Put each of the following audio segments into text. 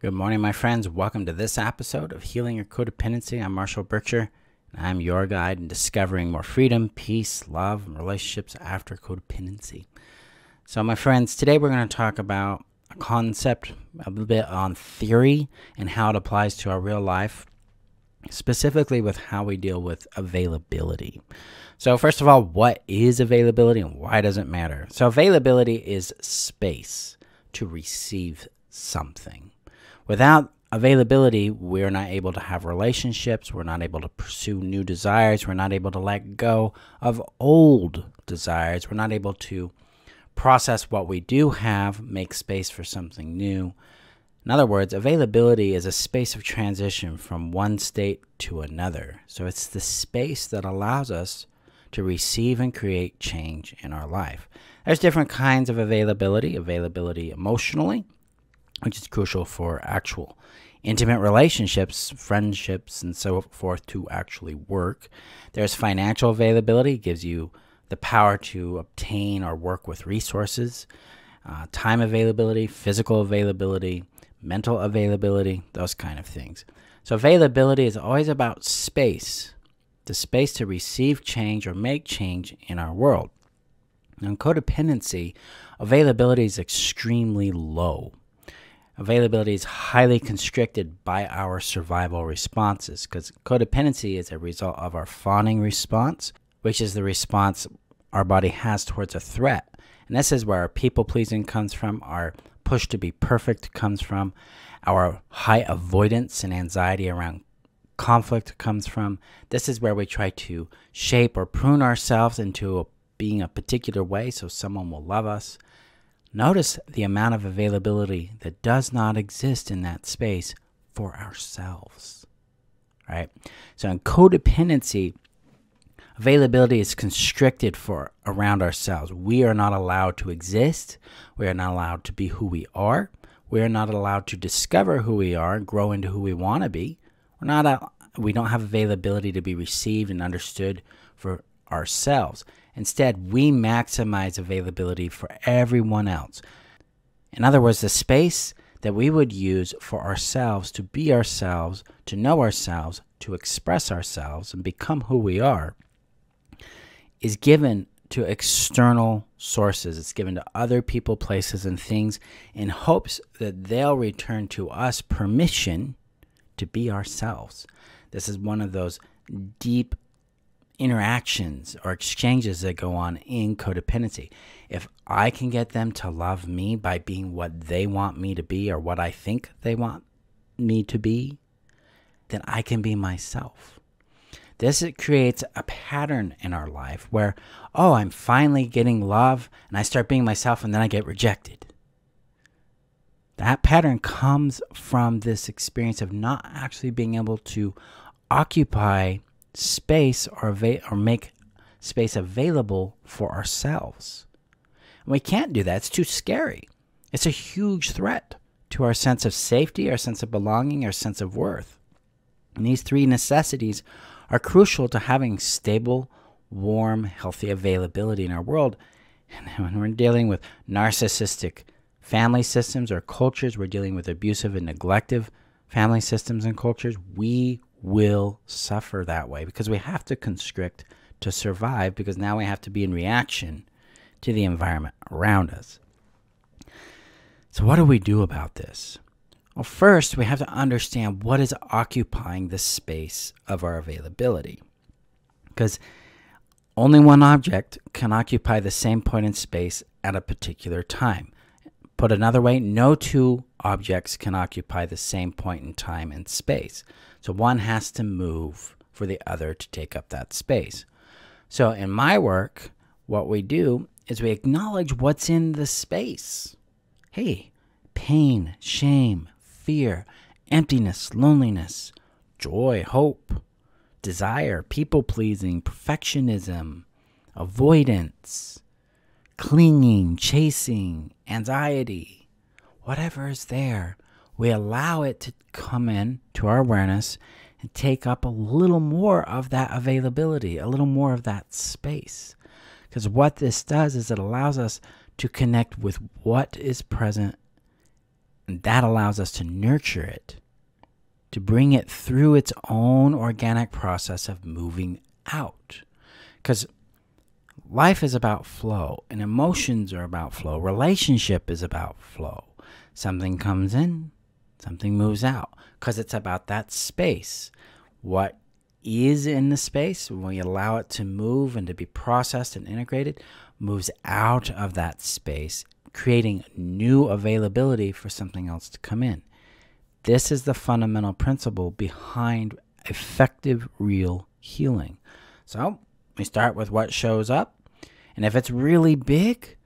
Good morning, my friends. Welcome to this episode of Healing Your Codependency. I'm Marshall Berkshire, and I'm your guide in discovering more freedom, peace, love, and relationships after codependency. So, my friends, today we're going to talk about a concept, a little bit on theory and how it applies to our real life, specifically with how we deal with availability. So, first of all, what is availability and why does it matter? So, availability is space to receive something. Without availability, we're not able to have relationships, we're not able to pursue new desires, we're not able to let go of old desires, we're not able to process what we do have, make space for something new. In other words, availability is a space of transition from one state to another. So it's the space that allows us to receive and create change in our life. There's different kinds of availability emotionally, which is crucial for actual intimate relationships, friendships, and so forth to actually work. There's financial availability, gives you the power to obtain or work with resources. Time availability, physical availability, mental availability, those kind of things. So availability is always about space, the space to receive change or make change in our world. Now, in codependency, availability is extremely low. Availability is highly constricted by our survival responses because codependency is a result of our fawning response, which is the response our body has towards a threat. And this is where our people-pleasing comes from, our push to be perfect comes from, our high avoidance and anxiety around conflict comes from. This is where we try to shape or prune ourselves into being a particular way so someone will love us. Notice the amount of availability that does not exist in that space for ourselves, right? So in codependency, availability is constricted for around ourselves. We are not allowed to exist. We are not allowed to be who we are. We are not allowed to discover who we are and grow into who we want to be. We don't have availability to be received and understood for ourselves. Instead, we maximize availability for everyone else. In other words, the space that we would use for ourselves to be ourselves, to know ourselves, to express ourselves, and become who we are, is given to external sources. It's given to other people, places, and things in hopes that they'll return to us permission to be ourselves. This is one of those deep interactions or exchanges that go on in codependency. If I can get them to love me by being what they want me to be or what I think they want me to be, then I can be myself. It creates a pattern in our life where, oh, I'm finally getting love and I start being myself and then I get rejected. That pattern comes from this experience of not actually being able to occupy space or make space available for ourselves. And we can't do that. It's too scary. It's a huge threat to our sense of safety, our sense of belonging, our sense of worth. And these three necessities are crucial to having stable, warm, healthy availability in our world. And when we're dealing with narcissistic family systems or cultures, we're dealing with abusive and neglective family systems and cultures, we will suffer that way because we have to constrict to survive, because now we have to be in reaction to the environment around us. So what do we do about this? Well, first, we have to understand what is occupying the space of our availability, because only one object can occupy the same point in space at a particular time. Put another way, no two objects can occupy the same point in time and space. So one has to move for the other to take up that space. So in my work, what we do is we acknowledge what's in the space. Hey, pain, shame, fear, emptiness, loneliness, joy, hope, desire, people-pleasing, perfectionism, avoidance, clinging, chasing, anxiety, whatever is there, we allow it to come in to our awareness and take up a little more of that availability, a little more of that space. Because what this does is it allows us to connect with what is present And that allows us to nurture it, to bring it through its own organic process of moving out. Because life is about flow, and emotions are about flow. Relationship is about flow. Something comes in, something moves out, because it's about that space. What is in the space, when we allow it to move and to be processed and integrated, moves out of that space, creating new availability for something else to come in. This is the fundamental principle behind effective, real healing. So we start with what shows up, and if it's really big,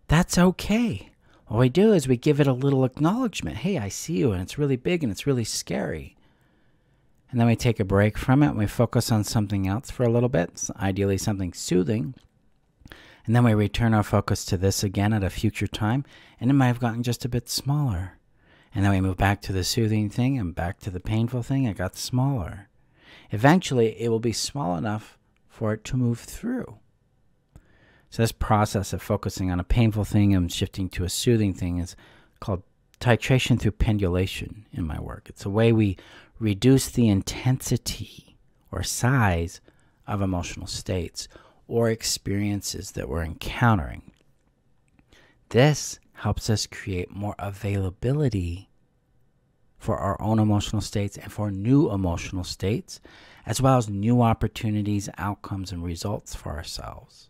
that's okay. What we do is we give it a little acknowledgement. Hey, I see you, and it's really big, and it's really scary. And then we take a break from it, and we focus on something else for a little bit, ideally something soothing. And then we return our focus to this again at a future time, and it might have gotten just a bit smaller. And then we move back to the soothing thing and back to the painful thing. It got smaller. Eventually, it will be small enough for it to move through. So this process of focusing on a painful thing and shifting to a soothing thing is called titration through pendulation in my work. It's a way we reduce the intensity or size of emotional states or experiences that we're encountering. This helps us create more availability for our own emotional states and for new emotional states, as well as new opportunities, outcomes, and results for ourselves.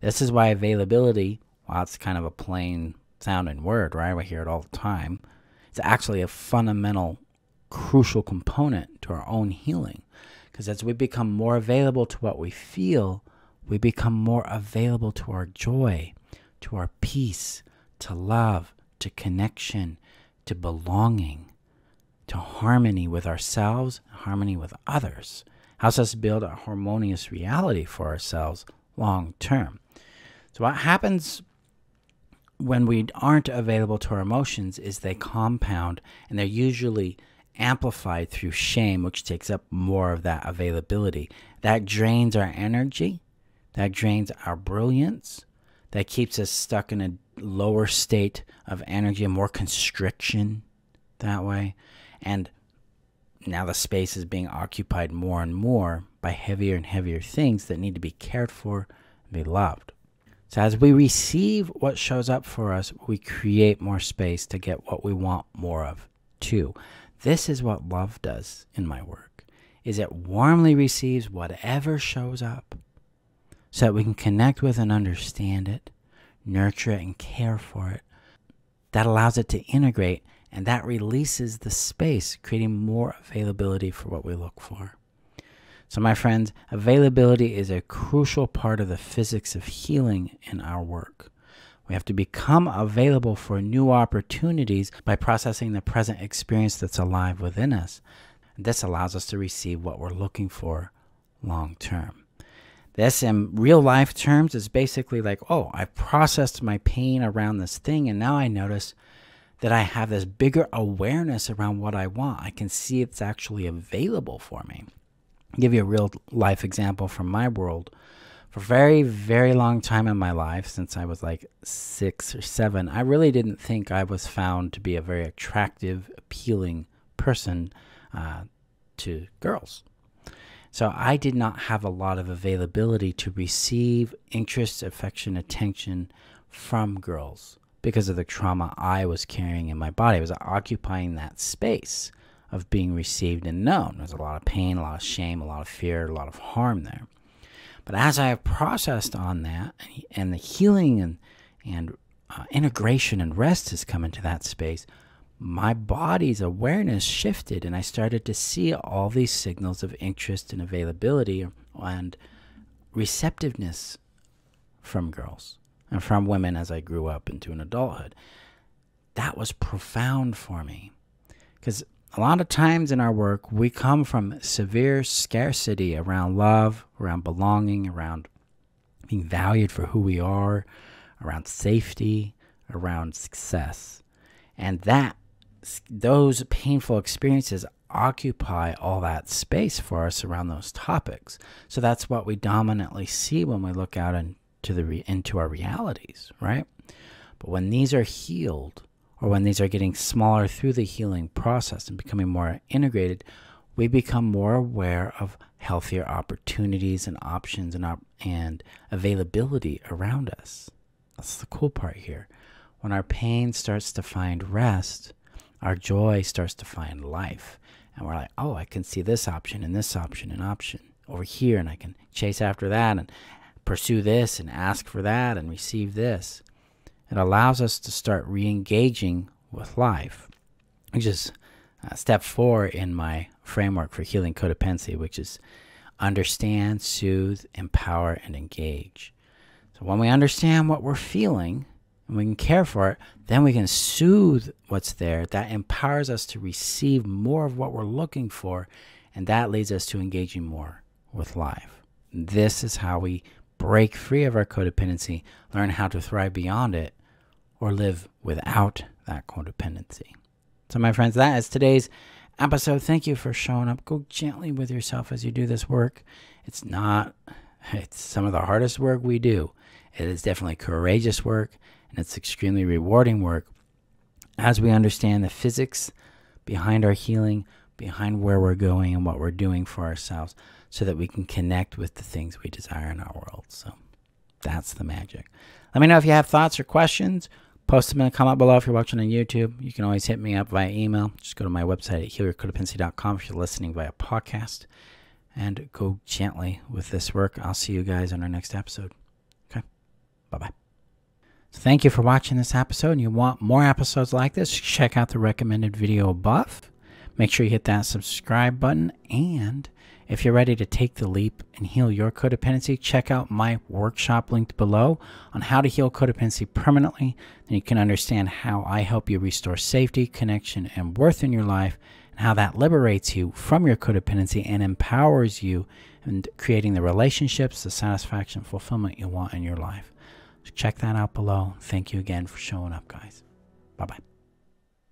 This is why availability, while it's kind of a plain sounding word, right? We hear it all the time. It's actually a fundamental, crucial component to our own healing. Because as we become more available to what we feel, we become more available to our joy, to our peace, to love, to connection, to belonging, to harmony with ourselves, harmony with others. Helps us build a harmonious reality for ourselves long term. So what happens when we aren't available to our emotions is they compound, and they're usually amplified through shame, which takes up more of that availability. That drains our energy, that drains our brilliance, that keeps us stuck in a lower state of energy, more constriction that way. And now the space is being occupied more and more by heavier and heavier things that need to be cared for and be loved. So as we receive what shows up for us, we create more space to get what we want more of too. This is what love does in my work, is it warmly receives whatever shows up so that we can connect with and understand it, nurture it, and care for it. That allows it to integrate, and that releases the space, creating more availability for what we look for. So my friends, availability is a crucial part of the physics of healing in our work. We have to become available for new opportunities by processing the present experience that's alive within us. This allows us to receive what we're looking for long term. This, in real life terms, is basically like, oh, I've processed my pain around this thing, and now I notice that I have this bigger awareness around what I want. I can see it's actually available for me. I'll give you a real life example from my world. For a very, very long time in my life, since I was like 6 or 7, I really didn't think I was found to be a very attractive, appealing person to girls. So I did not have a lot of availability to receive interest, affection, attention from girls because of the trauma I was carrying in my body. I was occupying that space of being received and known. There's a lot of pain, a lot of shame, a lot of fear, a lot of harm there. But as I have processed on that, and the healing and integration and rest has come into that space, my body's awareness shifted, and I started to see all these signals of interest and availability and receptiveness from girls and from women as I grew up into an adulthood. That was profound for me, because a lot of times in our work, we come from severe scarcity around love, around belonging, around being valued for who we are, around safety, around success. And those painful experiences occupy all that space for us around those topics. So that's what we dominantly see when we look out into our realities, right? But when these are healed, or when these are getting smaller through the healing process and becoming more integrated, we become more aware of healthier opportunities and options and availability around us. That's the cool part here. When our pain starts to find rest, our joy starts to find life. And we're like, oh, I can see this option and this option and option over here, and I can chase after that and pursue this and ask for that and receive this. It allows us to start re-engaging with life, which is step 4 in my framework for healing codependency, which is understand, soothe, empower, and engage. So when we understand what we're feeling and we can care for it, then we can soothe what's there. That empowers us to receive more of what we're looking for, and that leads us to engaging more with life. This is how we break free of our codependency, learn how to thrive beyond it, or live without that codependency. So my friends, that is today's episode. Thank you for showing up. Go gently with yourself as you do this work. It's some of the hardest work we do. It is definitely courageous work, and it's extremely rewarding work as we understand the physics behind our healing, behind where we're going and what we're doing for ourselves, so that we can connect with the things we desire in our world. So that's the magic. Let me know if you have thoughts or questions. Post them in the comment below if you're watching on YouTube. You can always hit me up via email. Just go to my website at healyourcodependency.com if you're listening via podcast. And go gently with this work. I'll see you guys on our next episode. Okay? Bye-bye. So thank you for watching this episode. And you want more episodes like this, check out the recommended video above. Make sure you hit that subscribe button. And if you're ready to take the leap and heal your codependency, check out my workshop linked below on how to heal codependency permanently. Then you can understand how I help you restore safety, connection, and worth in your life, and how that liberates you from your codependency and empowers you in creating the relationships, the satisfaction, fulfillment you want in your life. So check that out below. Thank you again for showing up, guys. Bye-bye.